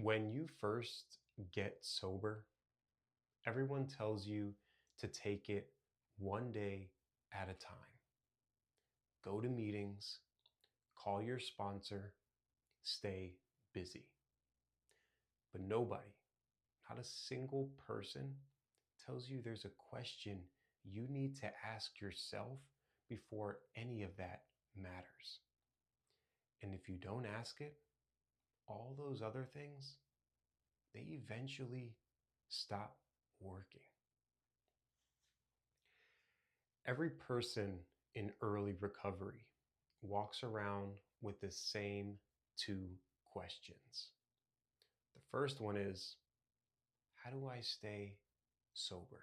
When you first get sober, everyone tells you to take it one day at a time. Go to meetings, call your sponsor, stay busy. But nobody, not a single person, tells you there's a question you need to ask yourself before any of that matters. And if you don't ask it, all those other things, they eventually stop working. Every person in early recovery walks around with the same two questions. The first one is, how do I stay sober?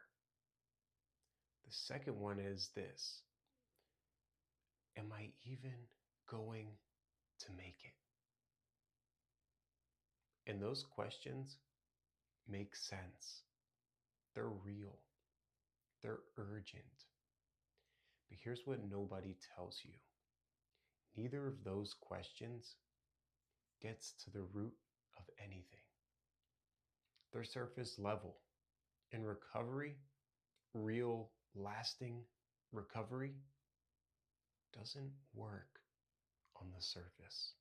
The second one is this, am I even going to make it? And those questions make sense. They're real. They're urgent. But here's what nobody tells you. Neither of those questions gets to the root of anything. They're surface level. In recovery, real, lasting recovery doesn't work on the surface.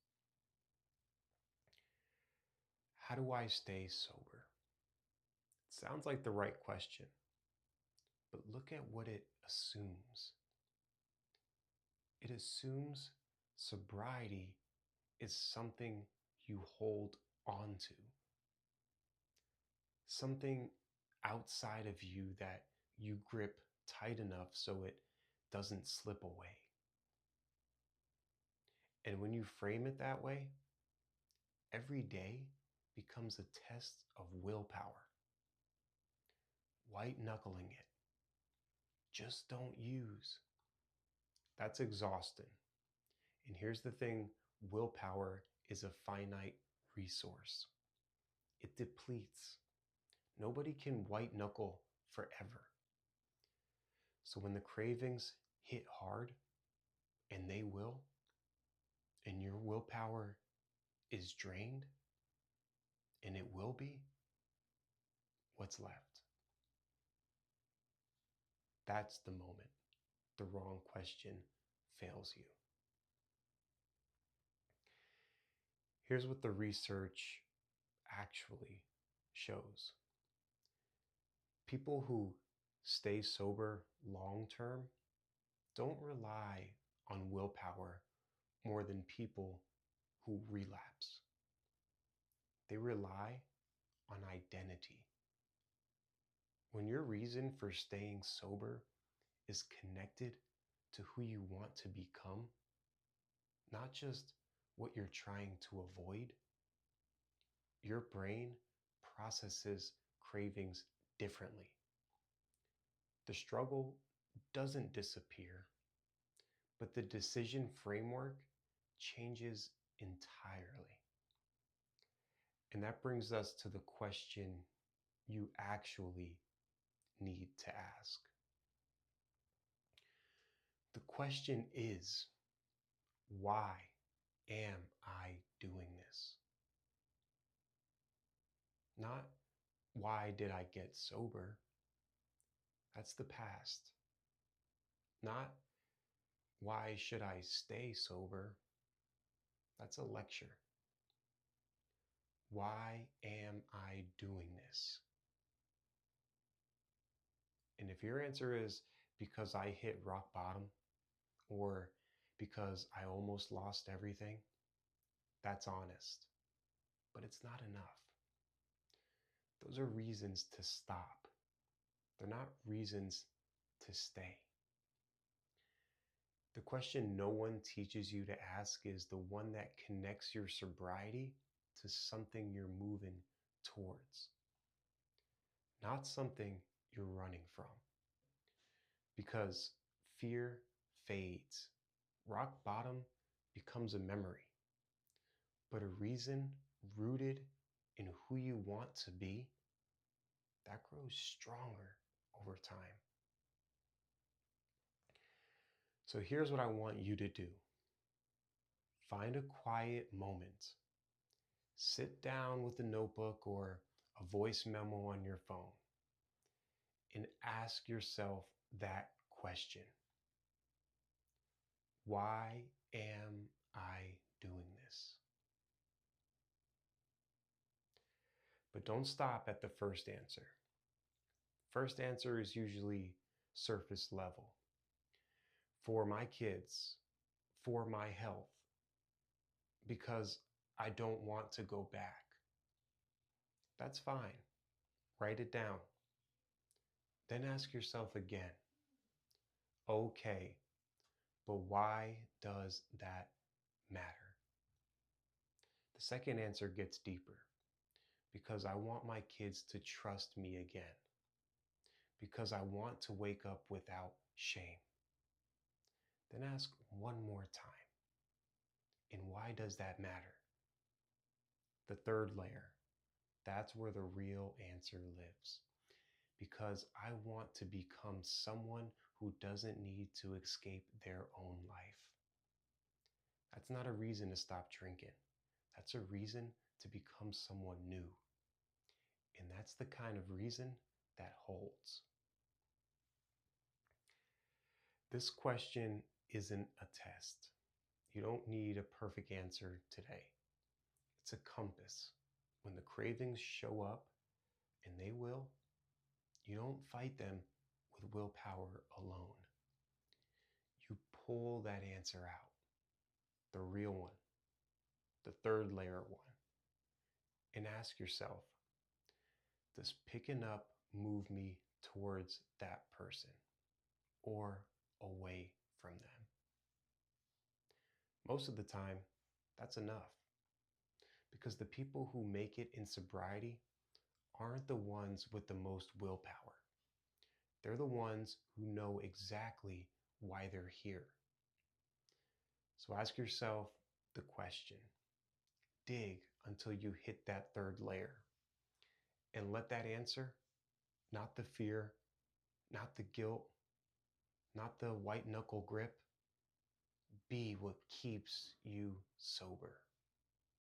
How do I stay sober? It sounds like the right question, but look at what it assumes. It assumes sobriety is something you hold on to, something outside of you that you grip tight enough so it doesn't slip away. And when you frame it that way, every day becomes a test of willpower. White knuckling it. Just don't use. That's exhausting. And here's the thing, willpower is a finite resource. It depletes. Nobody can white knuckle forever. So when the cravings hit hard, and they will, and your willpower is drained, and it will be, what's left? That's the moment the wrong question fails you. Here's what the research actually shows. People who stay sober long term don't rely on willpower more than people who relapse. They rely on identity. When your reason for staying sober is connected to who you want to become, not just what you're trying to avoid, your brain processes cravings differently. The struggle doesn't disappear, but the decision framework changes entirely. And that brings us to the question you actually need to ask. The question is, why am I doing this? Not why did I get sober? That's the past. Not why should I stay sober? That's a lecture. Why am I doing this? And if your answer is because I hit rock bottom or because I almost lost everything, that's honest. But it's not enough. Those are reasons to stop. They're not reasons to stay. The question no one teaches you to ask is the one that connects your sobriety to something you're moving towards, not something you're running from. Because fear fades. Rock bottom becomes a memory, but a reason rooted in who you want to be, that grows stronger over time. So here's what I want you to do. Find a quiet moment. Sit down with a notebook or a voice memo on your phone and ask yourself that question. Why am I doing this? But don't stop at the first answer. First answer is usually surface level. For my kids, for my health, because I don't want to go back. That's fine. Write it down. Then ask yourself again, okay, but why does that matter? The second answer gets deeper, because I want my kids to trust me again, because I want to wake up without shame. Then ask one more time, and why does that matter? The third layer, that's where the real answer lives, because I want to become someone who doesn't need to escape their own life. That's not a reason to stop drinking. That's a reason to become someone new. And that's the kind of reason that holds. This question isn't a test. You don't need a perfect answer today. It's a compass. When the cravings show up, and they will, you don't fight them with willpower alone. You pull that answer out, the real one, the third layer one, and ask yourself, does picking up move me towards that person or away from them? Most of the time, that's enough, because the people who make it in sobriety aren't the ones with the most willpower. They're the ones who know exactly why they're here. So ask yourself the question. Dig until you hit that third layer. And let that answer, not the fear, not the guilt, not the white knuckle grip, be what keeps you sober.